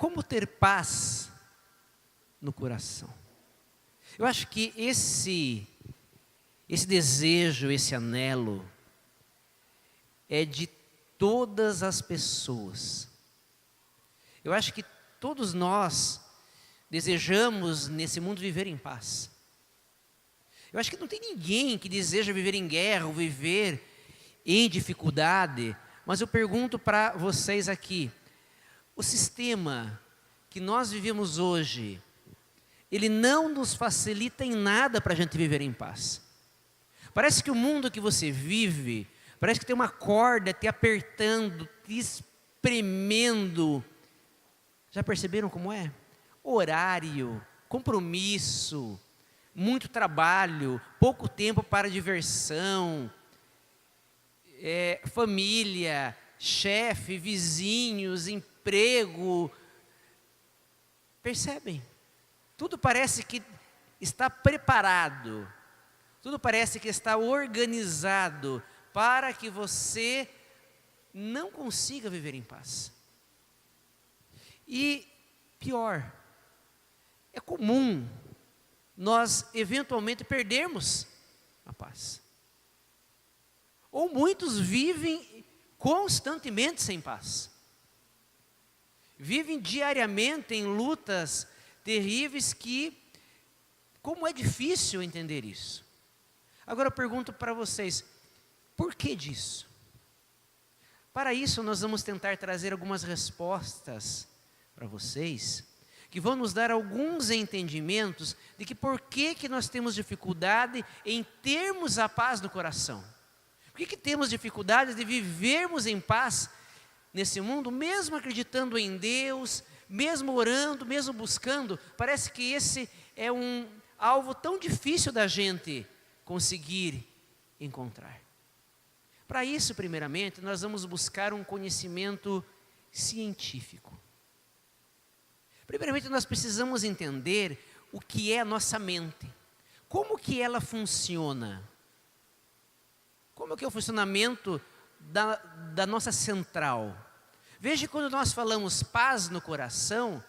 como ter paz no coração. Eu acho que esse desejo, esse anelo, é de todas as pessoas. Eu acho que todos nós desejamos nesse mundo viver em paz. Eu acho que não tem ninguém que deseja viver em guerra ou viver em dificuldade, mas eu pergunto para vocês aqui, o sistema que nós vivemos hoje, ele não nos facilita em nada para a gente viver em paz. Parece que o mundo que você vive, parece que tem uma corda te apertando, te espremendo. Já perceberam como é? Horário, compromisso, muito trabalho, pouco tempo para diversão, família, chefe, vizinhos, emprego. Percebem? Tudo parece que está preparado, tudo parece que está organizado para que você não consiga viver em paz. E pior, é comum nós eventualmente perdermos a paz. Ou muitos vivem constantemente sem paz. Vivem diariamente em lutas terríveis que, como é difícil entender isso. Agora eu pergunto para vocês, por que disso? Para isso nós vamos tentar trazer algumas respostas para vocês, que vão nos dar alguns entendimentos de que por que nós temos dificuldade em termos a paz no coração. Por que temos dificuldade de vivermos em paz nesse mundo, mesmo acreditando em Deus, mesmo orando, mesmo buscando? Parece que esse é um alvo tão difícil da gente conseguir encontrar. Para isso, primeiramente, nós vamos buscar um conhecimento científico. Primeiramente, nós precisamos entender o que é a nossa mente. Como que ela funciona? Como que é o funcionamento da nossa central? Veja, quando nós falamos paz no coração,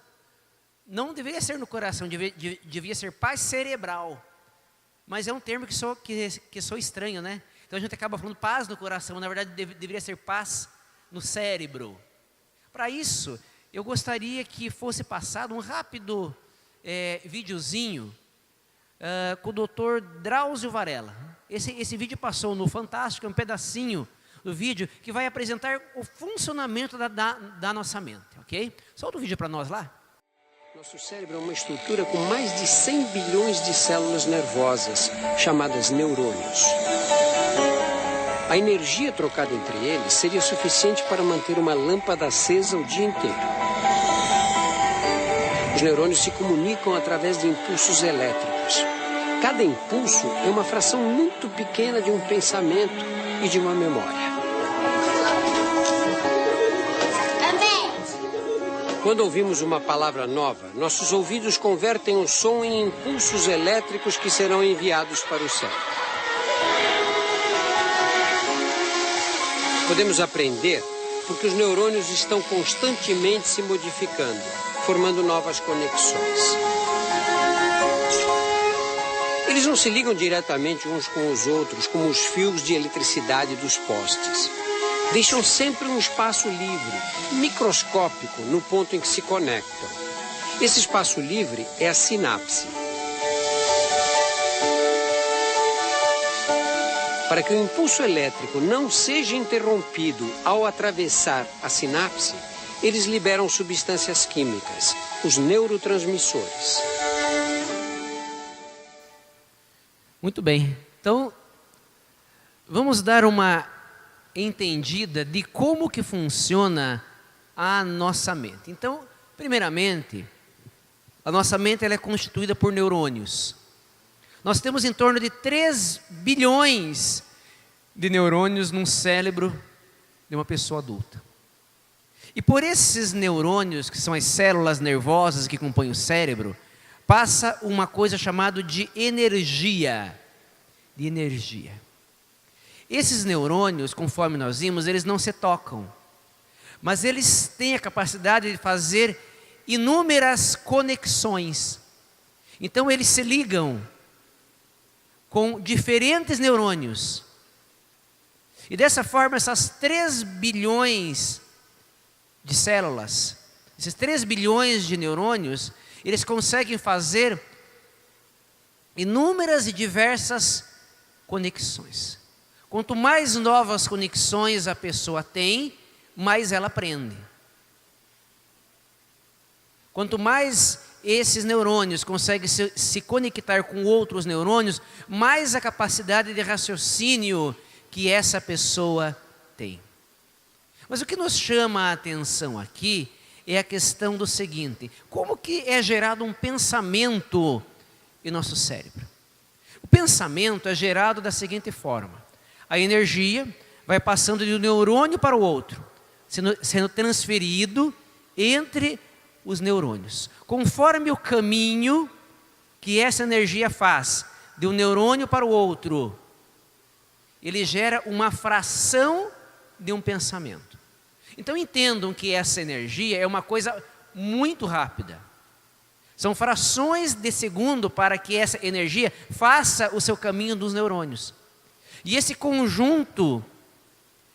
não deveria ser no coração, devia ser paz cerebral. Mas é um termo que sou estranho, né? Então a gente acaba falando paz no coração, na verdade deveria ser paz no cérebro. Para isso, eu gostaria que fosse passado um rápido videozinho com o Dr. Drauzio Varela. Esse vídeo passou no Fantástico, é um pedacinho do vídeo que vai apresentar o funcionamento da nossa mente, ok? Solta o vídeo para nós lá. Nosso cérebro é uma estrutura com mais de 100 bilhões de células nervosas, chamadas neurônios. A energia trocada entre eles seria suficiente para manter uma lâmpada acesa o dia inteiro. Os neurônios se comunicam através de impulsos elétricos. Cada impulso é uma fração muito pequena de um pensamento e de uma memória. Quando ouvimos uma palavra nova, nossos ouvidos convertem o som em impulsos elétricos que serão enviados para o cérebro. Podemos aprender porque os neurônios estão constantemente se modificando, formando novas conexões. Eles não se ligam diretamente uns com os outros, como os fios de eletricidade dos postes. Deixam sempre um espaço livre, microscópico, no ponto em que se conectam. Esse espaço livre é a sinapse. Para que o impulso elétrico não seja interrompido ao atravessar a sinapse, eles liberam substâncias químicas, os neurotransmissores. Muito bem, então vamos dar uma entendida de como que funciona a nossa mente. Então, primeiramente, a nossa mente ela é constituída por neurônios. Nós temos em torno de 3 bilhões de neurônios num cérebro de uma pessoa adulta. E por esses neurônios, que são as células nervosas que compõem o cérebro, passa uma coisa chamada de energia. Esses neurônios, conforme nós vimos, eles não se tocam. Mas eles têm a capacidade de fazer inúmeras conexões. Então eles se ligam com diferentes neurônios. E dessa forma, essas 3 bilhões de células, esses 3 bilhões de neurônios, eles conseguem fazer inúmeras e diversas conexões. Quanto mais novas conexões a pessoa tem, mais ela aprende. Quanto mais esses neurônios conseguem se conectar com outros neurônios, mais a capacidade de raciocínio que essa pessoa tem. Mas o que nos chama a atenção aqui é a questão do seguinte: como que é gerado um pensamento em nosso cérebro? O pensamento é gerado da seguinte forma: a energia vai passando de um neurônio para o outro, sendo transferido entre os neurônios. Conforme o caminho que essa energia faz de um neurônio para o outro, ele gera uma fração de um pensamento. Então entendam que essa energia é uma coisa muito rápida. São frações de segundo para que essa energia faça o seu caminho dos neurônios. E esse conjunto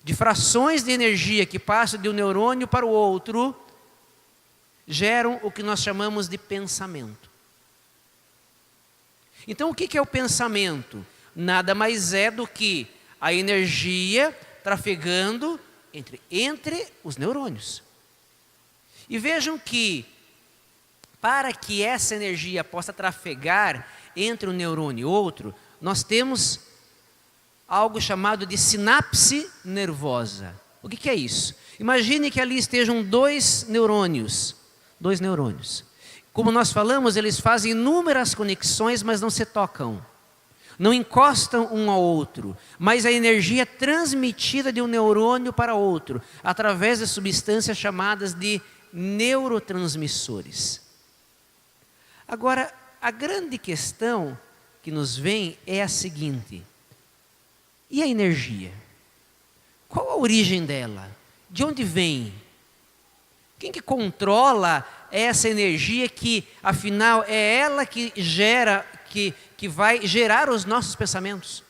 de frações de energia que passam de um neurônio para o outro geram o que nós chamamos de pensamento. Então o que é o pensamento? Nada mais é do que a energia trafegando entre os neurônios. E vejam que, para que essa energia possa trafegar entre um neurônio e outro, nós temos algo chamado de sinapse nervosa. O que é isso? Imagine que ali estejam dois neurônios. Como nós falamos, eles fazem inúmeras conexões, mas não se tocam. Não encostam um ao outro, mas a energia é transmitida de um neurônio para outro, através de substâncias chamadas de neurotransmissores. Agora, a grande questão que nos vem é a seguinte: e a energia? Qual a origem dela? De onde vem? Quem que controla essa energia que, afinal, é ela que gera, que vai gerar os nossos pensamentos?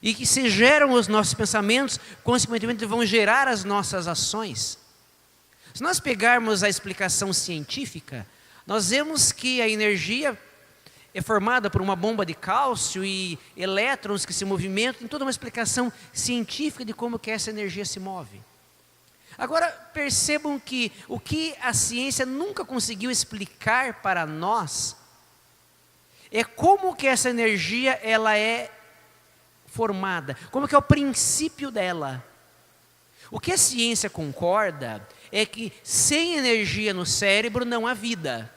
E que se geram os nossos pensamentos, consequentemente vão gerar as nossas ações. Se nós pegarmos a explicação científica, nós vemos que a energia é formada por uma bomba de cálcio e elétrons que se movimentam. Tem toda uma explicação científica de como que essa energia se move. Agora, percebam que o que a ciência nunca conseguiu explicar para nós é como que essa energia ela é formada, como que é o princípio dela. O que a ciência concorda é que sem energia no cérebro não há vida.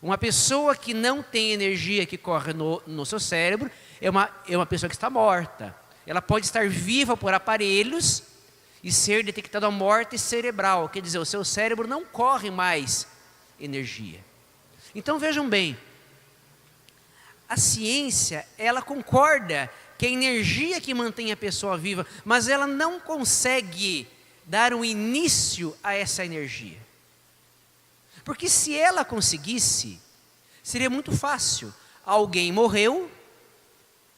Uma pessoa que não tem energia que corre no seu cérebro é uma pessoa que está morta. Ela pode estar viva por aparelhos e ser detectada a morte cerebral. Quer dizer, o seu cérebro não corre mais energia. Então vejam bem, a ciência, ela concorda que a energia que mantém a pessoa viva, mas ela não consegue dar um início a essa energia. Porque se ela conseguisse, seria muito fácil. Alguém morreu,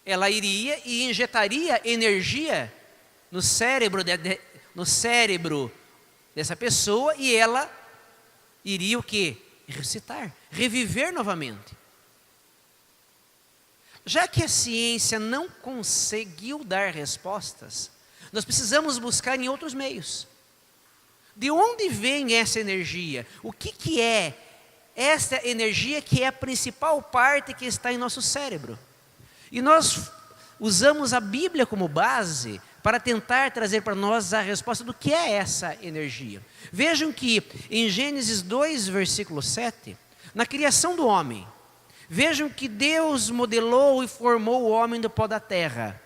ela iria e injetaria energia no cérebro dessa pessoa e ela iria o quê? Ressuscitar, reviver novamente. Já que a ciência não conseguiu dar respostas, nós precisamos buscar em outros meios. De onde vem essa energia? O que é essa energia que é a principal parte que está em nosso cérebro? E nós usamos a Bíblia como base para tentar trazer para nós a resposta do que é essa energia. Vejam que em Gênesis 2, versículo 7, na criação do homem, vejam que Deus modelou e formou o homem do pó da terra.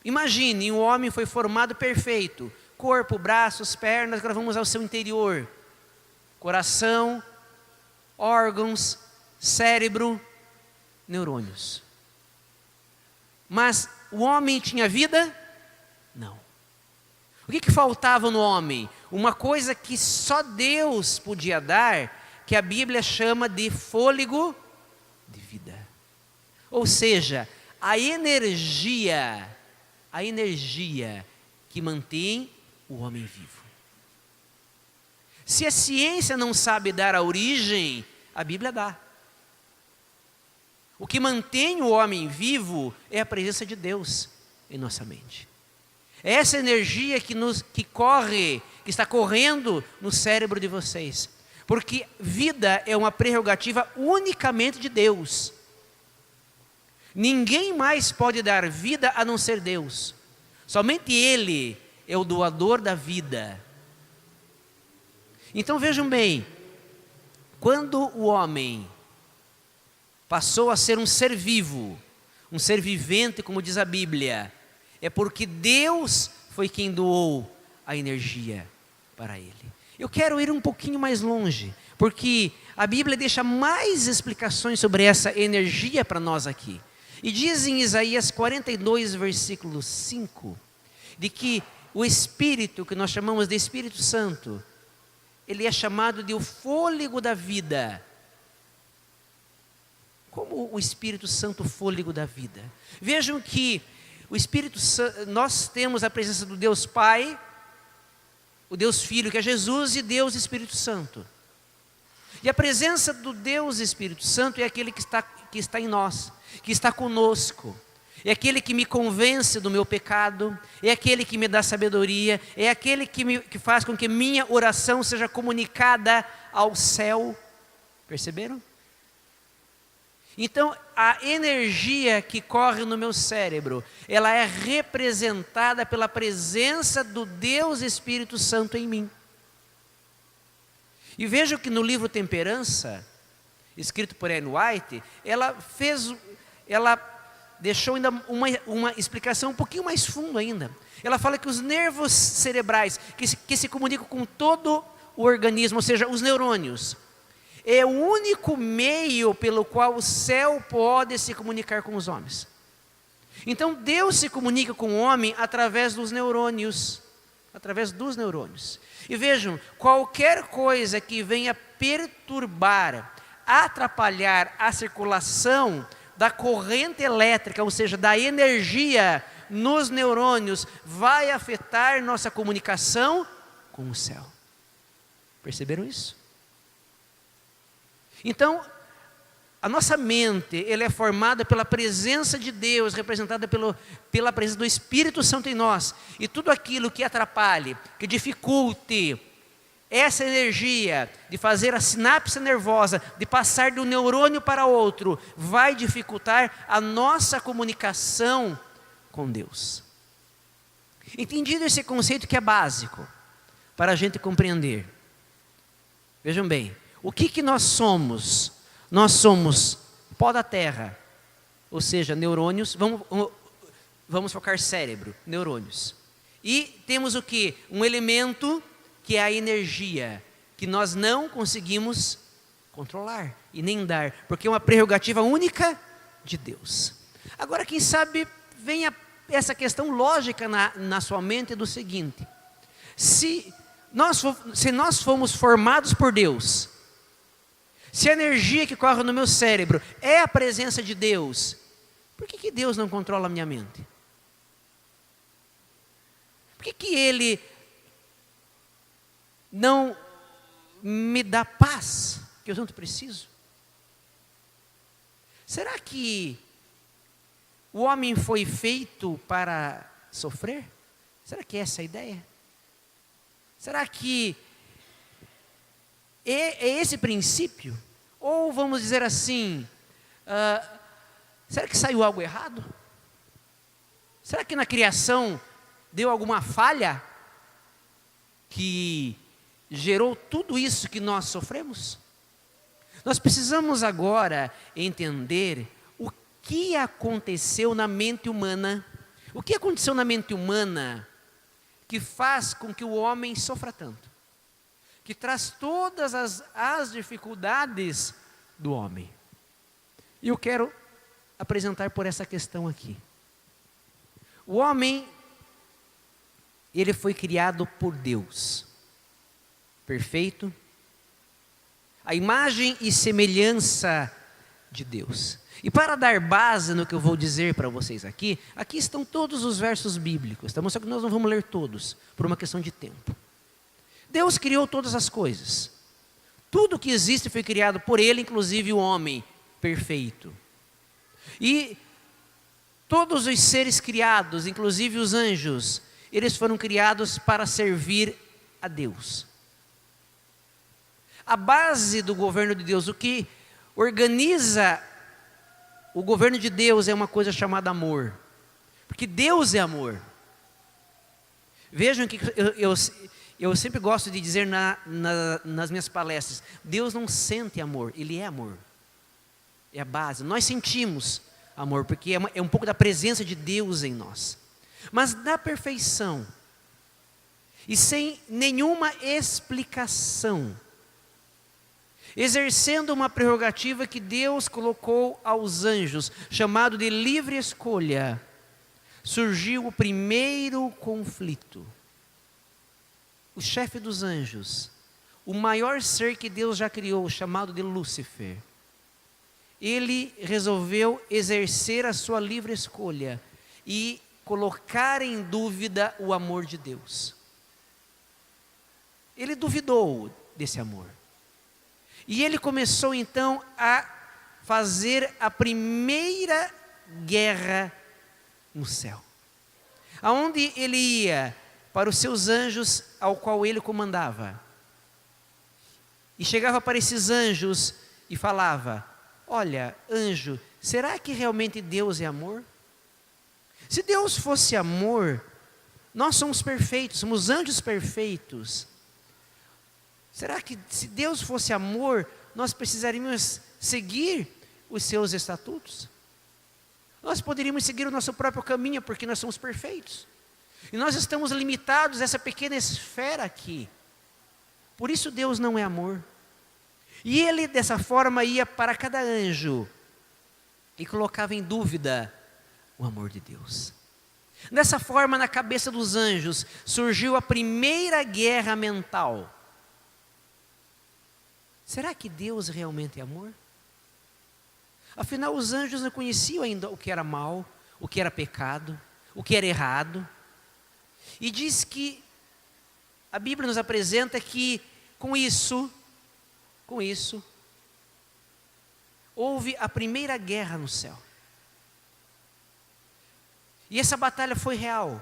Imagine, o homem foi formado perfeito, corpo, braços, pernas, agora vamos ao seu interior. Coração, órgãos, cérebro, neurônios. Mas o homem tinha vida? Não. O que faltava no homem? uma coisa que só Deus podia dar, que a Bíblia chama de fôlego de vida. Ou seja, a energia que mantém o homem vivo. Se a ciência não sabe dar a origem, a Bíblia dá. O que mantém o homem vivo é a presença de Deus em nossa mente. É essa energia que está correndo no cérebro de vocês. Porque vida é uma prerrogativa unicamente de Deus. Ninguém mais pode dar vida a não ser Deus. Somente Ele é o doador da vida. Então vejam bem, quando o homem passou a ser um ser vivo, um ser vivente, como diz a Bíblia, é porque Deus foi quem doou a energia para ele. Eu quero ir um pouquinho mais longe, porque a Bíblia deixa mais explicações sobre essa energia para nós aqui. E diz em Isaías 42, versículo 5, de que o Espírito, que nós chamamos de Espírito Santo, ele é chamado de o fôlego da vida. Como o Espírito Santo, o fôlego da vida? Vejam que o Espírito Santo, nós temos a presença do Deus Pai, o Deus Filho, que é Jesus, e Deus Espírito Santo. E a presença do Deus Espírito Santo é aquele que está em nós, que está conosco. É aquele que me convence do meu pecado, é aquele que me dá sabedoria, é aquele que faz com que minha oração seja comunicada ao céu. Perceberam? Então, a energia que corre no meu cérebro, ela é representada pela presença do Deus Espírito Santo em mim. E vejo que no livro Temperança, escrito por Ellen White, ela deixou ainda uma explicação um pouquinho mais fundo ainda. Ela fala que os nervos cerebrais, que se comunicam com todo o organismo, ou seja, os neurônios, é o único meio pelo qual o céu pode se comunicar com os homens. Então Deus se comunica com o homem através dos neurônios. E vejam, qualquer coisa que venha perturbar, atrapalhar a circulação da corrente elétrica, ou seja, da energia nos neurônios, vai afetar nossa comunicação com o céu. Perceberam isso? Então, a nossa mente, ela é formada pela presença de Deus, representada pela presença do Espírito Santo em nós. E tudo aquilo que atrapalhe, que dificulte essa energia de fazer a sinapse nervosa, de passar de um neurônio para outro, vai dificultar a nossa comunicação com Deus. Entendido esse conceito que é básico, para a gente compreender. Vejam bem, o que nós somos? Nós somos pó da terra, ou seja, neurônios, vamos focar cérebro, neurônios. E temos o que? Um elemento que é a energia, que nós não conseguimos controlar e nem dar, porque é uma prerrogativa única de Deus. Agora, quem sabe, venha essa questão lógica na sua mente do seguinte: se nós fomos formados por Deus, se a energia que corre no meu cérebro é a presença de Deus, por que Deus não controla a minha mente? Por que Ele não me dá paz que eu tanto preciso? Será que o homem foi feito para sofrer? Será que é essa a ideia? Será que é esse princípio? Ou vamos dizer assim, será que saiu algo errado? Será que na criação deu alguma falha que gerou tudo isso que nós sofremos? Nós precisamos agora entender o que aconteceu na mente humana. O que aconteceu na mente humana que faz com que o homem sofra tanto? Que traz todas as dificuldades do homem. E eu quero apresentar por essa questão aqui. O homem, ele foi criado por Deus. perfeito, a imagem e semelhança de Deus. E para dar base no que eu vou dizer para vocês aqui estão todos os versos bíblicos, tá bom? Só que nós não vamos ler todos, por uma questão de tempo. Deus criou todas as coisas. Tudo que existe foi criado por Ele, inclusive o homem perfeito. E todos os seres criados, inclusive os anjos, eles foram criados para servir a Deus. A base do governo de Deus, o que organiza o governo de Deus é uma coisa chamada amor. Porque Deus é amor. Vejam que eu sempre gosto de dizer nas minhas palestras, Deus não sente amor, Ele é amor. É a base. Nós sentimos amor, porque é um pouco da presença de Deus em nós. Mas na perfeição, e sem nenhuma explicação, exercendo uma prerrogativa que Deus colocou aos anjos, chamado de livre escolha, surgiu o primeiro conflito. O chefe dos anjos, o maior ser que Deus já criou, chamado de Lúcifer, ele resolveu exercer a sua livre escolha e colocar em dúvida o amor de Deus. Ele duvidou desse amor. E ele começou então a fazer a primeira guerra no céu. Aonde ele ia para os seus anjos ao qual ele comandava. E chegava para esses anjos e falava: olha, anjo, será que realmente Deus é amor? Se Deus fosse amor, nós somos perfeitos, somos anjos perfeitos. Será que se Deus fosse amor, nós precisaríamos seguir os seus estatutos? Nós poderíamos seguir o nosso próprio caminho, porque nós somos perfeitos. E nós estamos limitados a essa pequena esfera aqui. Por isso Deus não é amor. E ele dessa forma ia para cada anjo e colocava em dúvida o amor de Deus. Dessa forma, na cabeça dos anjos, surgiu a primeira guerra mental. Será que Deus realmente é amor? Afinal, os anjos não conheciam ainda o que era mal, o que era pecado, o que era errado. E diz que a Bíblia nos apresenta que com isso, houve a primeira guerra no céu. E essa batalha foi real.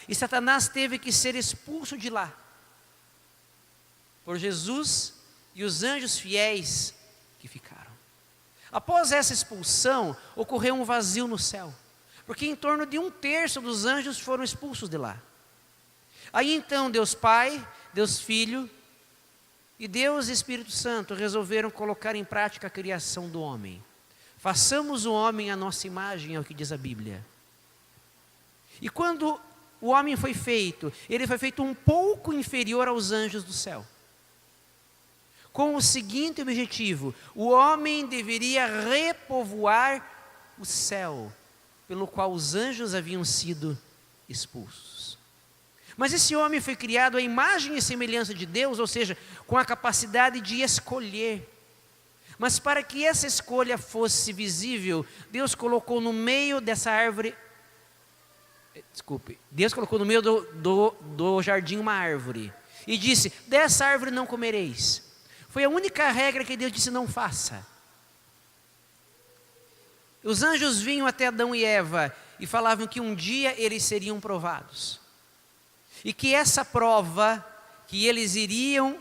E Satanás teve que ser expulso de lá por Jesus e os anjos fiéis que ficaram. Após essa expulsão, ocorreu um vazio no céu, porque em torno de 1/3 dos anjos foram expulsos de lá. Aí então Deus Pai, Deus Filho e Deus Espírito Santo resolveram colocar em prática a criação do homem. Façamos o homem à nossa imagem, é o que diz a Bíblia. E quando o homem foi feito, ele foi feito um pouco inferior aos anjos do céu, com o seguinte objetivo: o homem deveria repovoar o céu, pelo qual os anjos haviam sido expulsos. Mas esse homem foi criado à imagem e semelhança de Deus, ou seja, com a capacidade de escolher. Mas para que essa escolha fosse visível, Deus colocou no meio dessa árvore, Deus colocou no meio do jardim uma árvore, e disse: dessa árvore não comereis. Foi a única regra que Deus disse: não faça. Os anjos vinham até Adão e Eva e falavam que um dia eles seriam provados. E que essa prova que eles iriam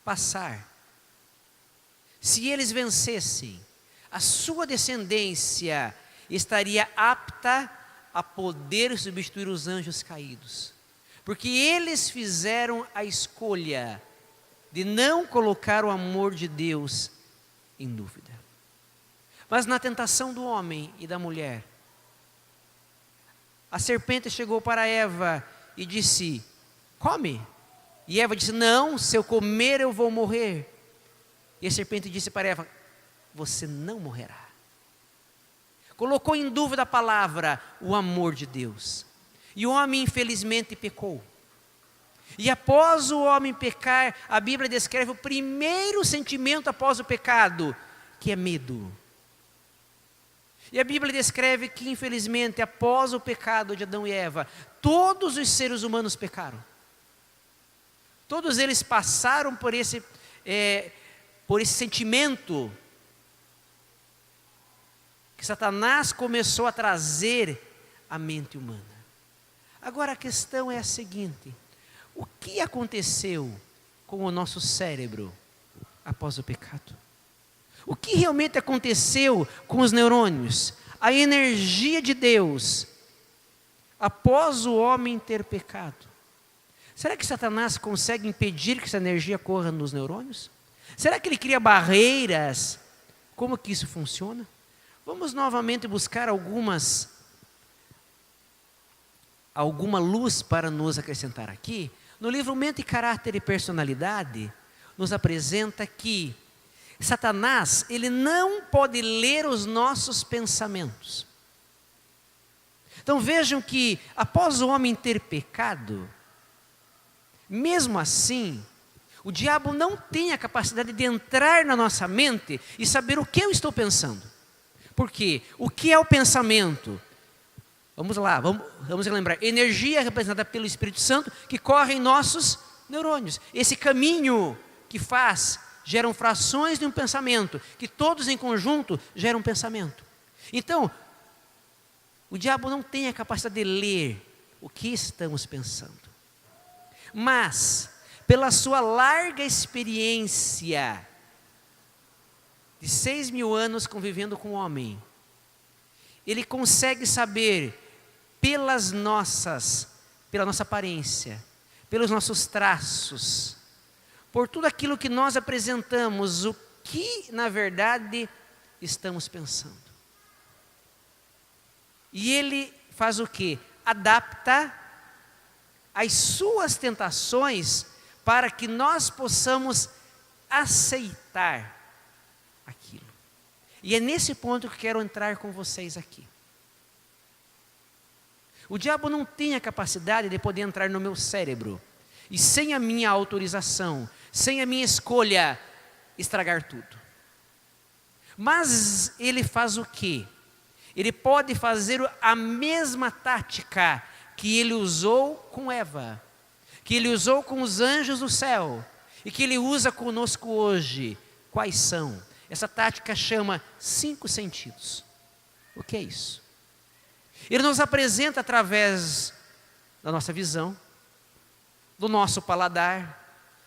passar, se eles vencessem, a sua descendência estaria apta a poder substituir os anjos caídos. Porque eles fizeram a escolha de não colocar o amor de Deus em dúvida. Mas na tentação do homem e da mulher, a serpente chegou para Eva e disse: come. E Eva disse: não, se eu comer eu vou morrer. E a serpente disse para Eva: você não morrerá. Colocou em dúvida a palavra, o amor de Deus. E o homem infelizmente pecou. E após o homem pecar, a Bíblia descreve o primeiro sentimento após o pecado, que é medo. E a Bíblia descreve que, infelizmente, após o pecado de Adão e Eva, todos os seres humanos pecaram. Todos eles passaram por esse sentimento que Satanás começou a trazer à mente humana. Agora a questão é a seguinte: o que aconteceu com o nosso cérebro após o pecado? O que realmente aconteceu com os neurônios? A energia de Deus após o homem ter pecado. Será que Satanás consegue impedir que essa energia corra nos neurônios? Será que ele cria barreiras? Como que isso funciona? Vamos novamente buscar alguma luz para nos acrescentar aqui. No livro Mente, Caráter e Personalidade, nos apresenta que Satanás, ele não pode ler os nossos pensamentos. Então vejam que após o homem ter pecado, mesmo assim, o diabo não tem a capacidade de entrar na nossa mente e saber o que eu estou pensando. Por quê? O que é o pensamento? Vamos lá, vamos lembrar. Energia representada pelo Espírito Santo que corre em nossos neurônios. Esse caminho que geram frações de um pensamento, que todos em conjunto geram um pensamento. Então, o diabo não tem a capacidade de ler o que estamos pensando. Mas, pela sua larga experiência de 6.000 anos convivendo com o homem, ele consegue saber pela nossa aparência, pelos nossos traços, por tudo aquilo que nós apresentamos, o que na verdade estamos pensando. E ele faz o quê? Adapta as suas tentações para que nós possamos aceitar aquilo. E é nesse ponto que eu quero entrar com vocês aqui. O diabo não tem a capacidade de poder entrar no meu cérebro e sem a minha autorização, sem a minha escolha, estragar tudo. Mas ele faz o quê? Ele pode fazer a mesma tática que ele usou com Eva, que ele usou com os anjos do céu e que ele usa conosco hoje. Quais são? Essa tática chama 5 sentidos. O que é isso? Ele nos apresenta através da nossa visão, do nosso paladar,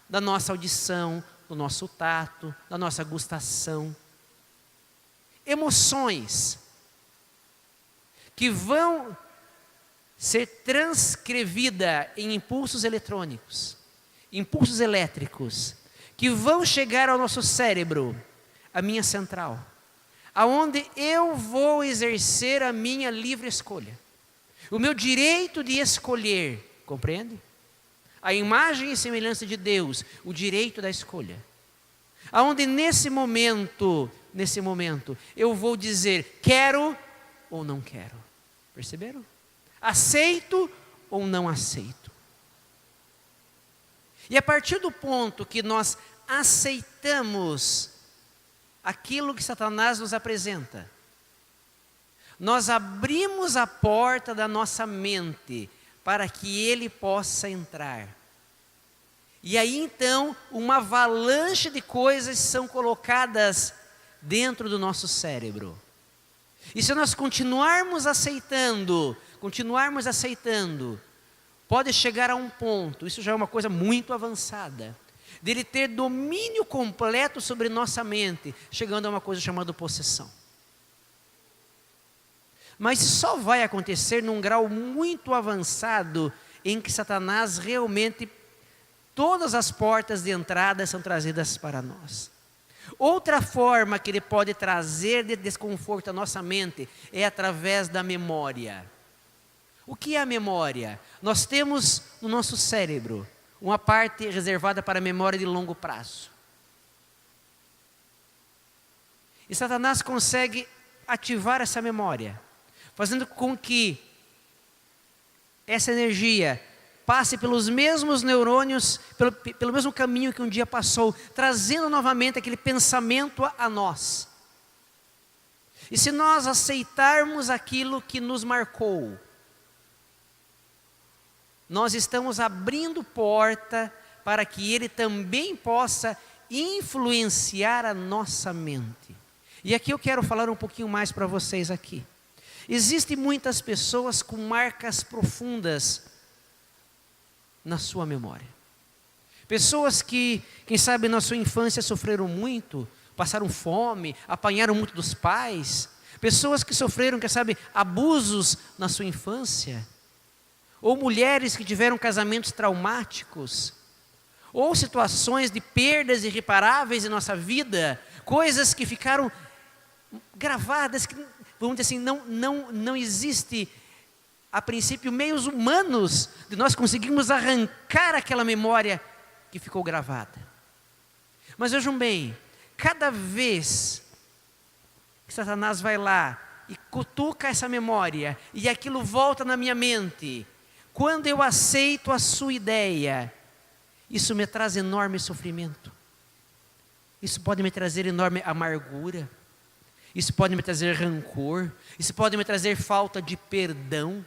da nossa audição, do nosso tato, da nossa gustação. Emoções que vão ser transcrevidas em impulsos eletrônicos, impulsos elétricos, que vão chegar ao nosso cérebro, a minha central, aonde eu vou exercer a minha livre escolha, o meu direito de escolher, compreende? A imagem e semelhança de Deus, o direito da escolha, aonde nesse momento, eu vou dizer, quero ou não quero, perceberam? Aceito ou não aceito. E a partir do ponto que nós aceitamos aquilo que Satanás nos apresenta, nós abrimos a porta da nossa mente para que ele possa entrar. E aí então, uma avalanche de coisas são colocadas dentro do nosso cérebro. E se nós continuarmos aceitando, pode chegar a um ponto, isso já é uma coisa muito avançada, dele ter domínio completo sobre nossa mente, chegando a uma coisa chamada possessão. Mas isso só vai acontecer num grau muito avançado, em que Satanás realmente, todas as portas de entrada são trazidas para nós. Outra forma que ele pode trazer de desconforto à nossa mente é através da memória. O que é a memória? Nós temos no nosso cérebro uma parte reservada para a memória de longo prazo. E Satanás consegue ativar essa memória, fazendo com que essa energia passe pelos mesmos neurônios, pelo mesmo caminho que um dia passou, trazendo novamente aquele pensamento a nós. E se nós aceitarmos aquilo que nos marcou, nós estamos abrindo porta para que ele também possa influenciar a nossa mente. E aqui eu quero falar um pouquinho mais para vocês aqui. Existem muitas pessoas com marcas profundas na sua memória. Pessoas que, quem sabe, na sua infância sofreram muito, passaram fome, apanharam muito dos pais. Pessoas que sofreram, quem sabe, abusos na sua infância. Ou mulheres que tiveram casamentos traumáticos. Ou situações de perdas irreparáveis em nossa vida. Coisas que ficaram gravadas, que, vamos dizer assim, não existe, a princípio, meios humanos de nós conseguirmos arrancar aquela memória que ficou gravada. Mas vejam bem, cada vez que Satanás vai lá e cutuca essa memória, e aquilo volta na minha mente, quando eu aceito a sua ideia, isso me traz enorme sofrimento. Isso pode me trazer enorme amargura. Isso pode me trazer rancor. Isso pode me trazer falta de perdão.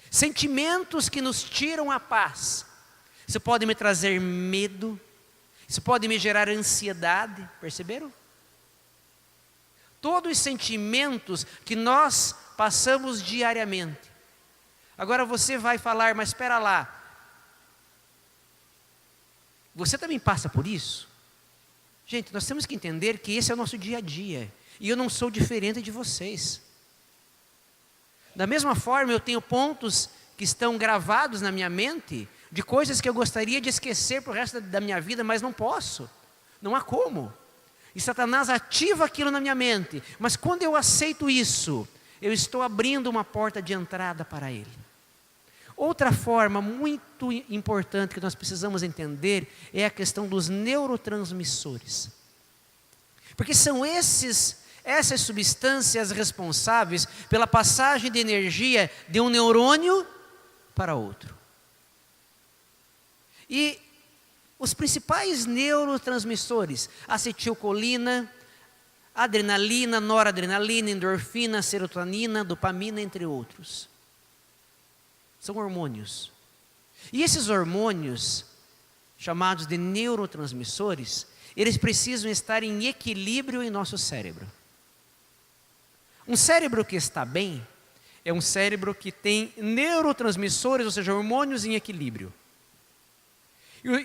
Sentimentos que nos tiram a paz. Isso pode me trazer medo. Isso pode me gerar ansiedade. Perceberam? Todos os sentimentos que nós passamos diariamente. Agora você vai falar, mas espera lá. Você também passa por isso? Gente, nós temos que entender que esse é o nosso dia a dia. E eu não sou diferente de vocês. Da mesma forma, eu tenho pontos que estão gravados na minha mente, de coisas que eu gostaria de esquecer para o resto da minha vida, mas não posso. Não há como. E Satanás ativa aquilo na minha mente. Mas quando eu aceito isso, eu estou abrindo uma porta de entrada para ele. Outra forma muito importante que nós precisamos entender é a questão dos neurotransmissores. Porque são essas substâncias responsáveis pela passagem de energia de um neurônio para outro. E os principais neurotransmissores, acetilcolina, adrenalina, noradrenalina, endorfina, serotonina, dopamina, entre outros. São hormônios. E esses hormônios, chamados de neurotransmissores, eles precisam estar em equilíbrio em nosso cérebro. Um cérebro que está bem é um cérebro que tem neurotransmissores, ou seja, hormônios em equilíbrio.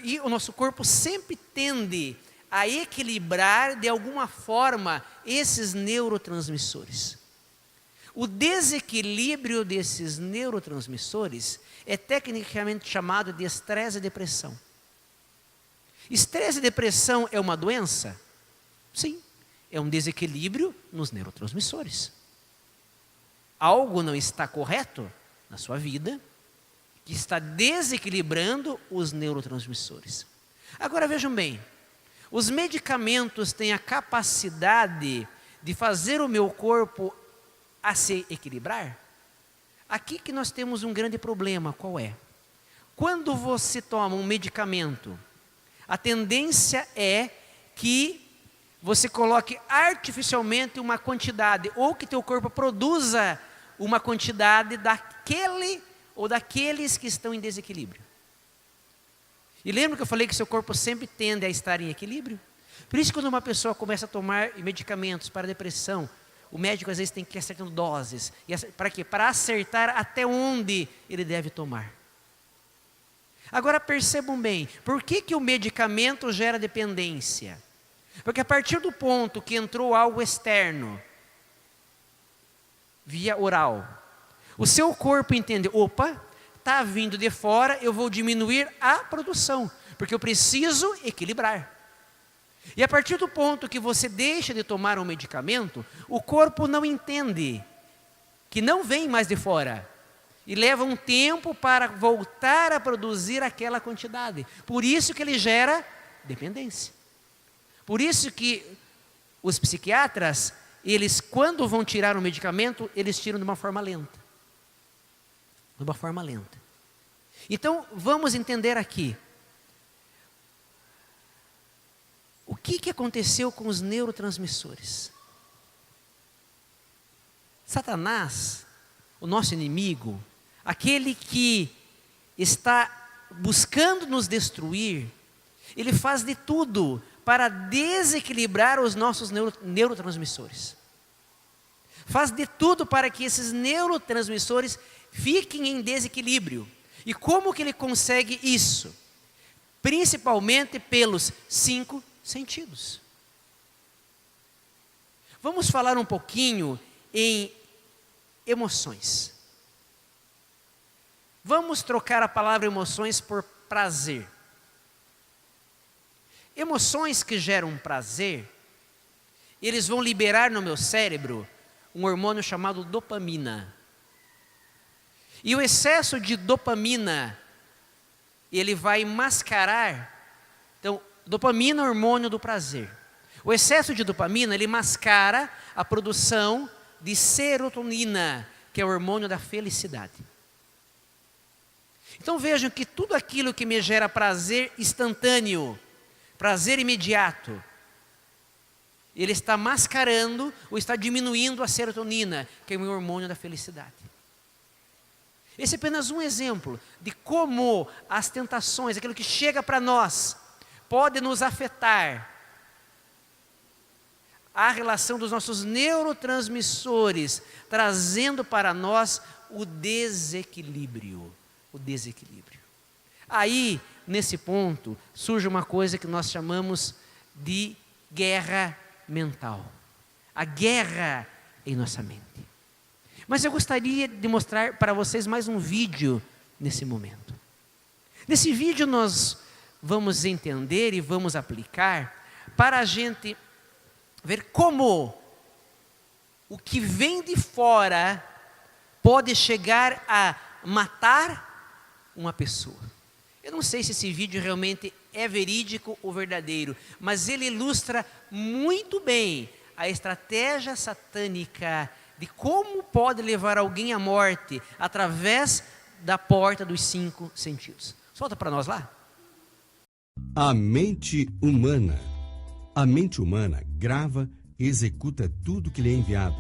E o nosso corpo sempre tende a equilibrar de alguma forma esses neurotransmissores. O desequilíbrio desses neurotransmissores é tecnicamente chamado de estresse e depressão. Estresse e depressão é uma doença? Sim, é um desequilíbrio nos neurotransmissores. Algo não está correto na sua vida que está desequilibrando os neurotransmissores. Agora vejam bem, os medicamentos têm a capacidade de fazer o meu corpo a se equilibrar? Aqui que nós temos um grande problema, qual é? Quando você toma um medicamento, a tendência é que você coloque artificialmente uma quantidade, ou que teu corpo produza uma quantidade daquele ou daqueles que estão em desequilíbrio. E lembra que eu falei que seu corpo sempre tende a estar em equilíbrio? Por isso, quando uma pessoa começa a tomar medicamentos para depressão, o médico às vezes tem que ir acertando doses. Para quê? Para acertar até onde ele deve tomar. Agora percebam bem, por que o medicamento gera dependência? Porque a partir do ponto que entrou algo externo, via oral, o seu corpo entende, opa, está vindo de fora, eu vou diminuir a produção, porque eu preciso equilibrar. E a partir do ponto que você deixa de tomar um medicamento, o corpo não entende que não vem mais de fora. E leva um tempo para voltar a produzir aquela quantidade. Por isso que ele gera dependência. Por isso que os psiquiatras, eles quando vão tirar um medicamento, eles tiram de uma forma lenta. De uma forma lenta. Então, vamos entender aqui. O que aconteceu com os neurotransmissores? Satanás, o nosso inimigo, aquele que está buscando nos destruir, ele faz de tudo para desequilibrar os nossos neurotransmissores. Faz de tudo para que esses neurotransmissores fiquem em desequilíbrio. E como que ele consegue isso? Principalmente pelos 5 sentidos. Vamos falar um pouquinho em emoções. Vamos trocar a palavra emoções por prazer. Emoções que geram prazer, eles vão liberar no meu cérebro um hormônio chamado dopamina. E o excesso de dopamina, ele vai mascarar. Então, dopamina é o hormônio do prazer. O excesso de dopamina, ele mascara a produção de serotonina, que é o hormônio da felicidade. Então vejam que tudo aquilo que me gera prazer instantâneo, prazer imediato, ele está mascarando ou está diminuindo a serotonina, que é o hormônio da felicidade. Esse é apenas um exemplo de como as tentações, aquilo que chega para nós, pode nos afetar. A relação dos nossos neurotransmissores, trazendo para nós o desequilíbrio. O desequilíbrio. Aí, nesse ponto, surge uma coisa que nós chamamos de guerra mental. A guerra em nossa mente. Mas eu gostaria de mostrar para vocês mais um vídeo nesse momento. Nesse vídeo nós vamos entender e vamos aplicar para a gente ver como o que vem de fora pode chegar a matar uma pessoa. Eu não sei se esse vídeo realmente é verídico ou verdadeiro, mas ele ilustra muito bem a estratégia satânica de como pode levar alguém à morte através da porta dos 5 sentidos. Solta para nós lá. A mente humana. A mente humana grava e executa tudo que lhe é enviado,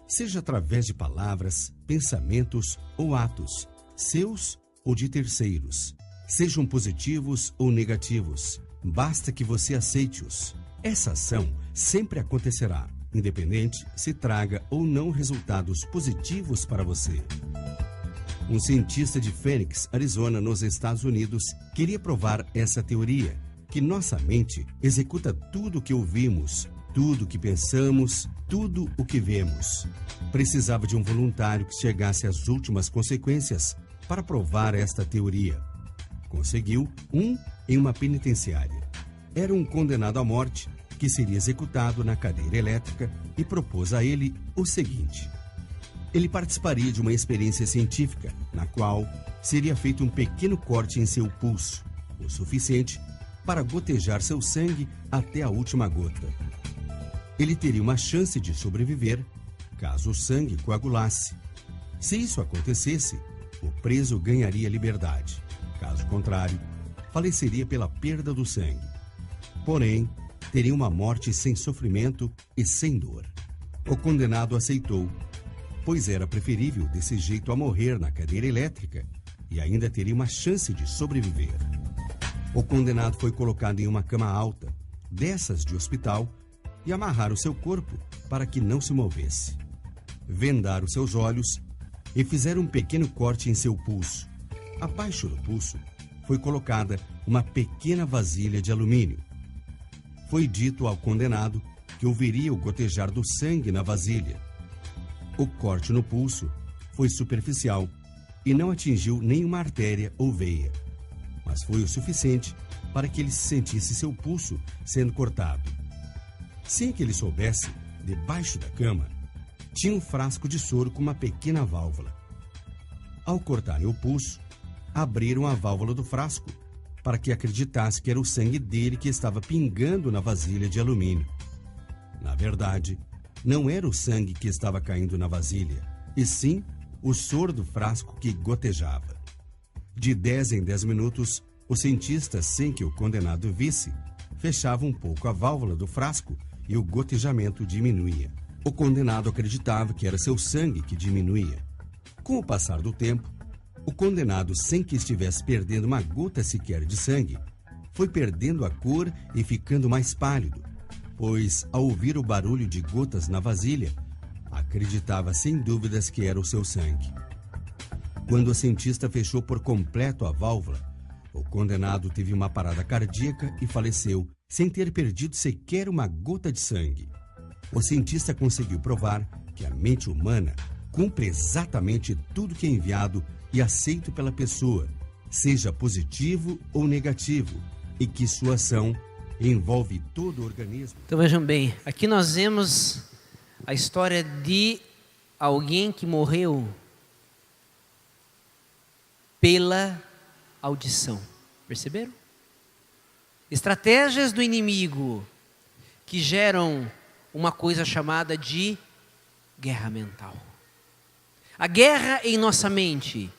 seja através de palavras, pensamentos ou atos, seus ou de terceiros, sejam positivos ou negativos, basta que você aceite-os. Essa ação sempre acontecerá, independente se traga ou não resultados positivos para você. Um cientista de Phoenix, Arizona, nos Estados Unidos, queria provar essa teoria, que nossa mente executa tudo o que ouvimos, tudo o que pensamos, tudo o que vemos. Precisava de um voluntário que chegasse às últimas consequências para provar esta teoria. Conseguiu em uma penitenciária. Era um condenado à morte que seria executado na cadeira elétrica e propôs a ele o seguinte: ele participaria de uma experiência científica na qual seria feito um pequeno corte em seu pulso, o suficiente para gotejar seu sangue até a última gota. Ele teria uma chance de sobreviver caso o sangue coagulasse. Se isso acontecesse, o preso ganharia liberdade. Caso contrário, faleceria pela perda do sangue. Porém, teria uma morte sem sofrimento e sem dor. O condenado aceitou, pois era preferível desse jeito a morrer na cadeira elétrica e ainda teria uma chance de sobreviver. O condenado foi colocado em uma cama alta, dessas de hospital, e amarraram seu corpo para que não se movesse. Vendaram seus olhos e fizeram um pequeno corte em seu pulso. Abaixo do pulso foi colocada uma pequena vasilha de alumínio. Foi dito ao condenado que ouviria o gotejar do sangue na vasilha. O corte no pulso foi superficial e não atingiu nenhuma artéria ou veia, mas foi o suficiente para que ele sentisse seu pulso sendo cortado. Sem que ele soubesse, debaixo da cama, tinha um frasco de soro com uma pequena válvula. Ao cortarem o pulso, abriram a válvula do frasco para que acreditasse que era o sangue dele que estava pingando na vasilha de alumínio. Na verdade, não era o sangue que estava caindo na vasilha, e sim o soro do frasco que gotejava. De 10 em 10 minutos, o cientista, sem que o condenado visse, fechava um pouco a válvula do frasco e o gotejamento diminuía. O condenado acreditava que era seu sangue que diminuía. Com o passar do tempo, o condenado, sem que estivesse perdendo uma gota sequer de sangue, foi perdendo a cor e ficando mais pálido, pois, ao ouvir o barulho de gotas na vasilha, acreditava sem dúvidas que era o seu sangue. Quando o cientista fechou por completo a válvula, o condenado teve uma parada cardíaca e faleceu, sem ter perdido sequer uma gota de sangue. O cientista conseguiu provar que a mente humana cumpre exatamente tudo que é enviado e aceito pela pessoa, seja positivo ou negativo, e que sua ação envolve todo o organismo. Então vejam bem, aqui nós vemos a história de alguém que morreu pela audição. Perceberam? Estratégias do inimigo que geram uma coisa chamada de guerra mental. A guerra em nossa mente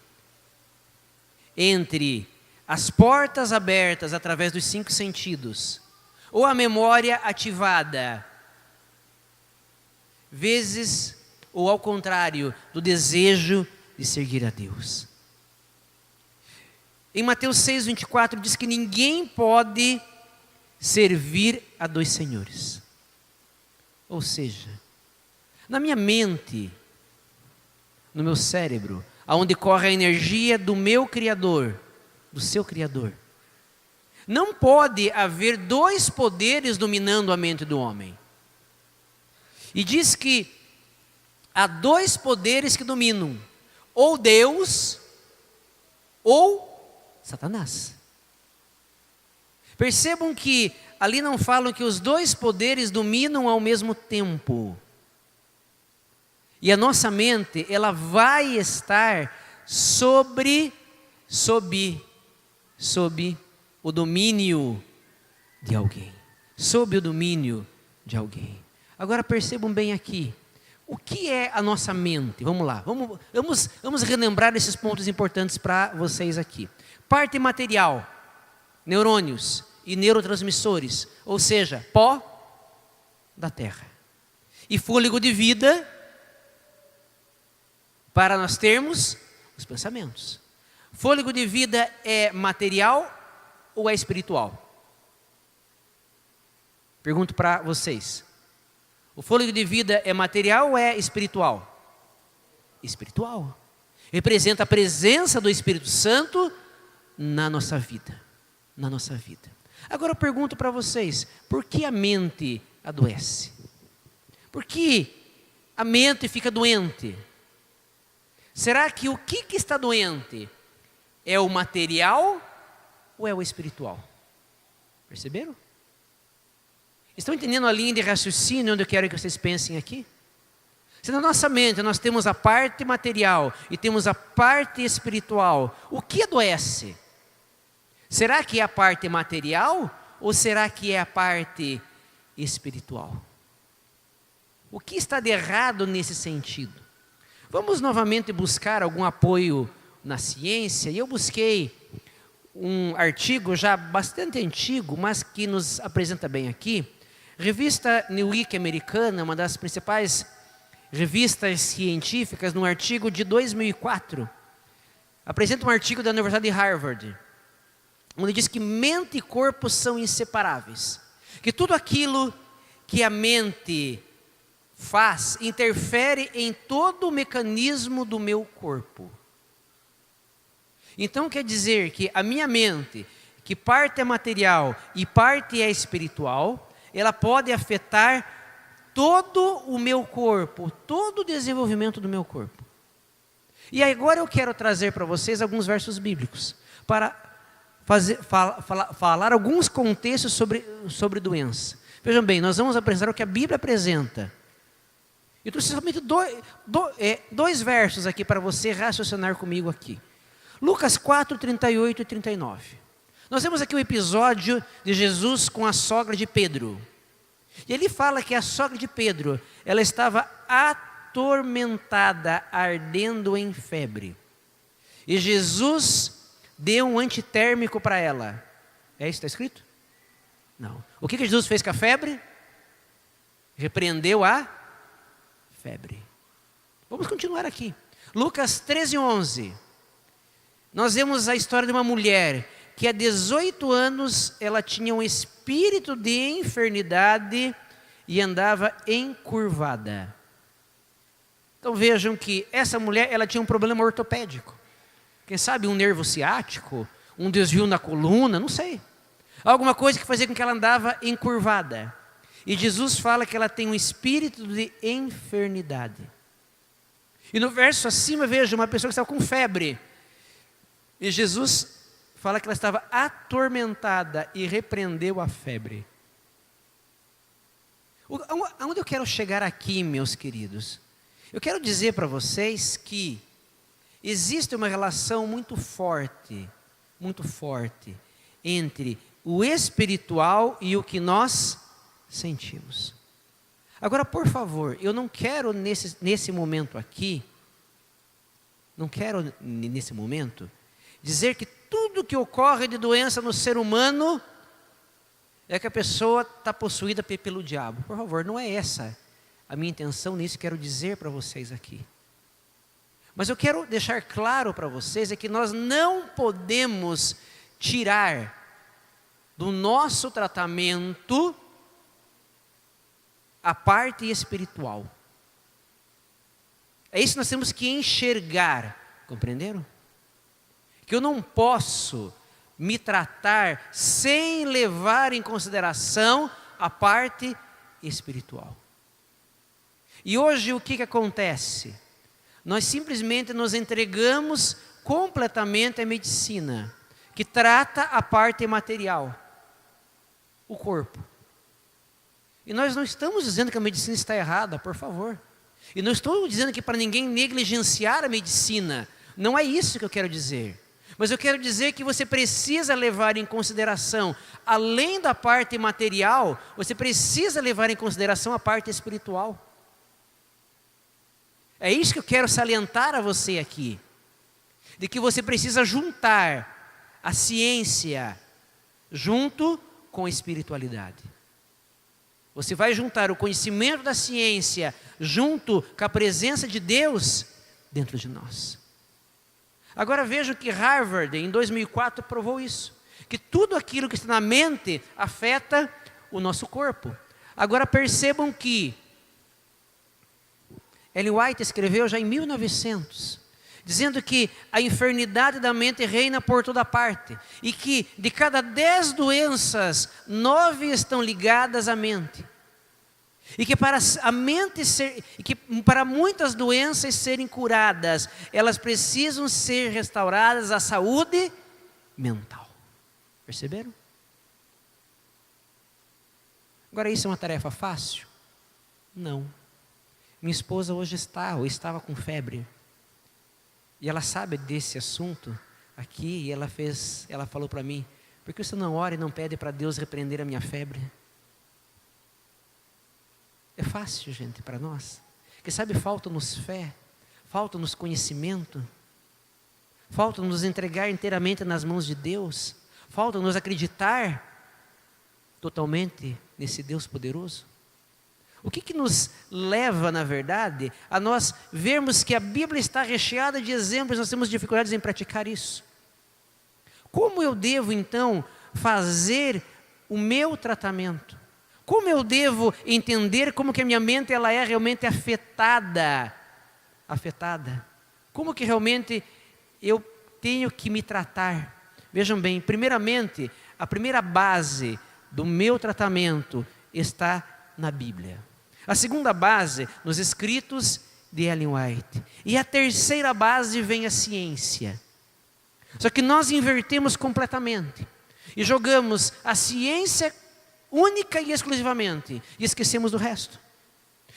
entre as portas abertas através dos 5 sentidos ou a memória ativada, vezes ou ao contrário, do desejo de seguir a Deus. Em Mateus 6:24 diz que ninguém pode servir a 2 senhores. Ou seja, na minha mente, no meu cérebro, aonde corre a energia do meu Criador, do seu Criador, não pode haver 2 poderes dominando a mente do homem. E diz que há 2 poderes que dominam, ou Deus, ou Satanás. Percebam que ali não falam que os 2 poderes dominam ao mesmo tempo. E a nossa mente, ela vai estar sob o domínio de alguém. Sob o domínio de alguém. Agora percebam bem aqui. O que é a nossa mente? Vamos lá, vamos relembrar esses pontos importantes para vocês aqui. Parte material, neurônios e neurotransmissores, ou seja, pó da terra. E fôlego de vida para nós termos os pensamentos. Fôlego de vida é material ou é espiritual? Pergunto para vocês. O fôlego de vida é material ou é espiritual? Espiritual. Representa a presença do Espírito Santo na nossa vida. Na nossa vida. Agora eu pergunto para vocês, por que a mente adoece? Por que a mente fica doente? Será que o que está doente é o material ou é o espiritual? Perceberam? Estão entendendo a linha de raciocínio onde eu quero que vocês pensem aqui? Se na nossa mente nós temos a parte material e temos a parte espiritual, o que adoece? Será que é a parte material ou será que é a parte espiritual? O que está de errado nesse sentido? Vamos novamente buscar algum apoio na ciência, e eu busquei um artigo já bastante antigo, mas que nos apresenta bem aqui. Revista New Week americana, uma das principais revistas científicas, num artigo de 2004, apresenta um artigo da Universidade de Harvard, onde diz que mente e corpo são inseparáveis, que tudo aquilo que a mente faz interfere em todo o mecanismo do meu corpo. Então quer dizer que a minha mente, que parte é material e parte é espiritual, ela pode afetar todo o meu corpo, todo o desenvolvimento do meu corpo. E agora eu quero trazer para vocês alguns versos bíblicos, para falar alguns contextos sobre doença. Vejam bem, nós vamos apresentar o que a Bíblia apresenta. Eu trouxe somente dois versos aqui para você raciocinar comigo aqui. Lucas 4, 38 e 39. Nós temos aqui o episódio de Jesus com a sogra de Pedro. E ele fala que a sogra de Pedro, ela estava atormentada, ardendo em febre. E Jesus dê um antitérmico para ela. É isso que está escrito? Não. O que Jesus fez com a febre? Repreendeu a febre. Vamos continuar aqui. Lucas 13:11. Nós vemos a história de uma mulher que há 18 anos ela tinha um espírito de enfermidade e andava encurvada. Então vejam que essa mulher ela tinha um problema ortopédico. Quem sabe um nervo ciático, um desvio na coluna, não sei. Alguma coisa que fazia com que ela andava encurvada. E Jesus fala que ela tem um espírito de enfermidade. E no verso acima, veja, uma pessoa que estava com febre. E Jesus fala que ela estava atormentada e repreendeu a febre. Aonde eu quero chegar aqui, meus queridos? Eu quero dizer para vocês que existe uma relação muito forte entre o espiritual e o que nós sentimos. Agora, por favor, eu não quero nesse momento aqui, dizer que tudo que ocorre de doença no ser humano é que a pessoa está possuída pelo diabo. Por favor, não é essa a minha intenção nisso, quero dizer para vocês aqui. Mas eu quero deixar claro para vocês é que nós não podemos tirar do nosso tratamento a parte espiritual. É isso que nós temos que enxergar, compreenderam? Que eu não posso me tratar sem levar em consideração a parte espiritual. E hoje o que acontece? Nós simplesmente nos entregamos completamente à medicina, que trata a parte material, o corpo. E nós não estamos dizendo que a medicina está errada, por favor. E não estou dizendo que para ninguém negligenciar a medicina. Não é isso que eu quero dizer. Mas eu quero dizer que você precisa levar em consideração, além da parte material, você precisa levar em consideração a parte espiritual. É isso que eu quero salientar a você aqui. De que você precisa juntar a ciência junto com a espiritualidade. Você vai juntar o conhecimento da ciência junto com a presença de Deus dentro de nós. Agora vejam que Harvard, em 2004, provou isso. Que tudo aquilo que está na mente afeta o nosso corpo. Agora percebam que Ellen White escreveu já em 1900, dizendo que a enfermidade da mente reina por toda parte. E que de cada 10 doenças, 9 estão ligadas à mente. E que para muitas doenças serem curadas, elas precisam ser restauradas à saúde mental. Perceberam? Agora, isso é uma tarefa fácil? Não. Minha esposa hoje estava com febre. E ela sabe desse assunto aqui, e ela falou para mim: por que você não ora e não pede para Deus repreender a minha febre? É fácil, gente, para nós. Porque sabe, falta-nos fé, falta-nos conhecimento, falta-nos entregar inteiramente nas mãos de Deus, falta-nos acreditar totalmente nesse Deus poderoso. O que nos leva, na verdade, a nós vermos que a Bíblia está recheada de exemplos, nós temos dificuldades em praticar isso. Como eu devo, então, fazer o meu tratamento? Como eu devo entender como que a minha mente ela é realmente afetada? Como que realmente eu tenho que me tratar? Vejam bem, primeiramente, a primeira base do meu tratamento está na Bíblia. A segunda base, nos escritos de Ellen White. E a terceira base vem a ciência. Só que nós invertemos completamente. E jogamos a ciência única e exclusivamente. E esquecemos do resto.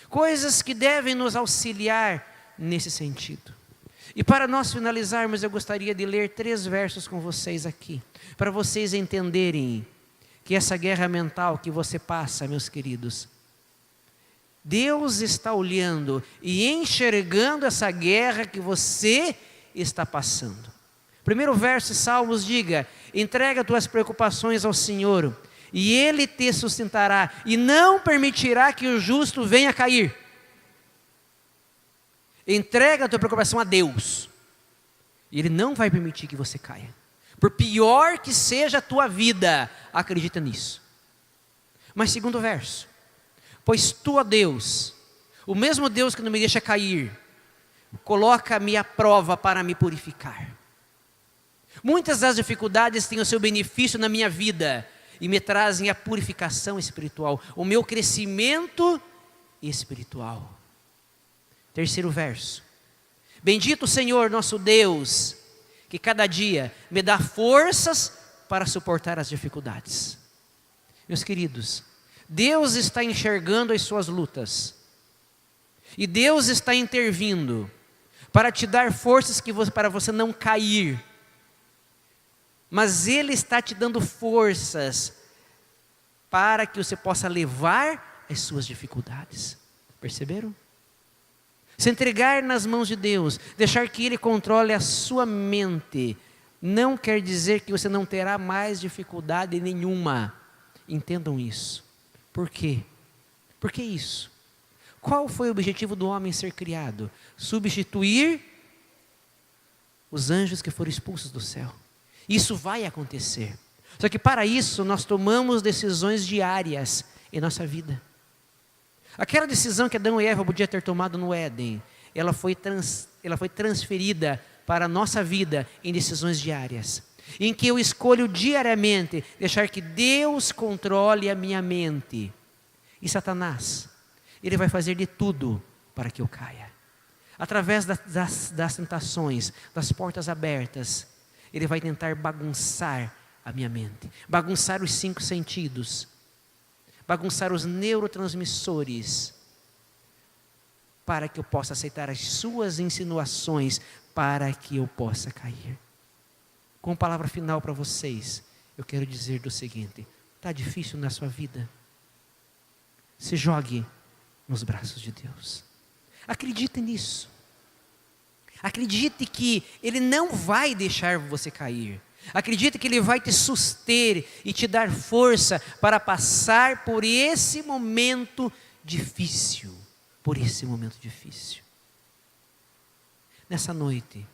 Coisas que devem nos auxiliar nesse sentido. E para nós finalizarmos, eu gostaria de ler 3 versos com vocês aqui. Para vocês entenderem que essa guerra mental que você passa, meus queridos, Deus está olhando e enxergando essa guerra que você está passando. primeiro verso de Salmos diga: entrega tuas preocupações ao Senhor, e Ele te sustentará, e não permitirá que o justo venha a cair. Entrega a tua preocupação a Deus, e Ele não vai permitir que você caia. Por pior que seja a tua vida, acredita nisso. Mas segundo verso: pois tu, ó Deus, o mesmo Deus que não me deixa cair, coloca-me à prova para me purificar. Muitas das dificuldades têm o seu benefício na minha vida e me trazem a purificação espiritual, o meu crescimento espiritual. Terceiro verso: bendito o Senhor nosso Deus, que cada dia me dá forças para suportar as dificuldades. Meus queridos, Deus está enxergando as suas lutas, e Deus está intervindo para te dar forças para você não cair. Mas Ele está te dando forças para que você possa levar as suas dificuldades. Perceberam? Se entregar nas mãos de Deus, deixar que Ele controle a sua mente, não quer dizer que você não terá mais dificuldade nenhuma. Entendam isso. Por quê? Por que isso? Qual foi o objetivo do homem ser criado? Substituir os anjos que foram expulsos do céu. Isso vai acontecer. Só que para isso nós tomamos decisões diárias em nossa vida. Aquela decisão que Adão e Eva podiam ter tomado no Éden, ela foi transferida para a nossa vida em decisões diárias, em que eu escolho diariamente deixar que Deus controle a minha mente. E Satanás, ele vai fazer de tudo para que eu caia. Através das tentações, das portas abertas, ele vai tentar bagunçar a minha mente, bagunçar os 5 sentidos, bagunçar os neurotransmissores, para que eu possa aceitar as suas insinuações, para que eu possa cair. Com palavra final para vocês, eu quero dizer do seguinte: está difícil na sua vida? Se jogue nos braços de Deus. Acredite nisso. Acredite que Ele não vai deixar você cair. Acredite que Ele vai te suster e te dar força para passar por esse momento difícil. Por esse momento difícil. Nessa noite,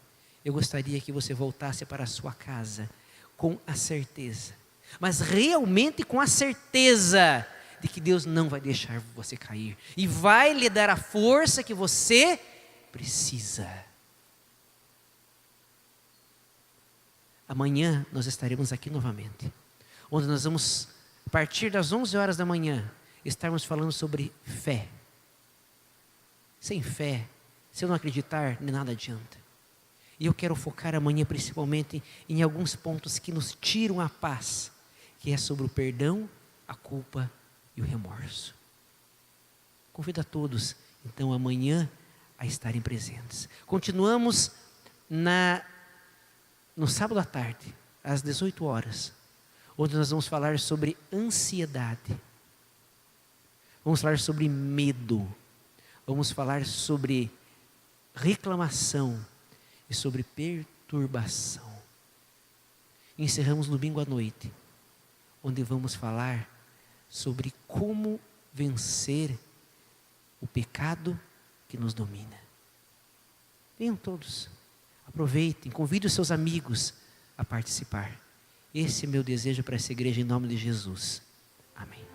eu gostaria que você voltasse para a sua casa com a certeza, mas realmente com a certeza de que Deus não vai deixar você cair e vai lhe dar a força que você precisa. Amanhã nós estaremos aqui novamente, onde nós vamos, a partir das 11 horas da manhã, estarmos falando sobre fé. Sem fé, se eu não acreditar, nem nada adianta. E eu quero focar amanhã principalmente em alguns pontos que nos tiram a paz, que é sobre o perdão, a culpa e o remorso. Convido a todos, então, amanhã a estarem presentes. Continuamos no sábado à tarde, às 18 horas, onde nós vamos falar sobre ansiedade. Vamos falar sobre medo. Vamos falar sobre reclamação e sobre perturbação. Encerramos no domingo à noite, onde vamos falar sobre como vencer o pecado que nos domina. Venham todos, aproveitem, convide os seus amigos a participar. Esse é meu desejo para essa igreja em nome de Jesus. Amém.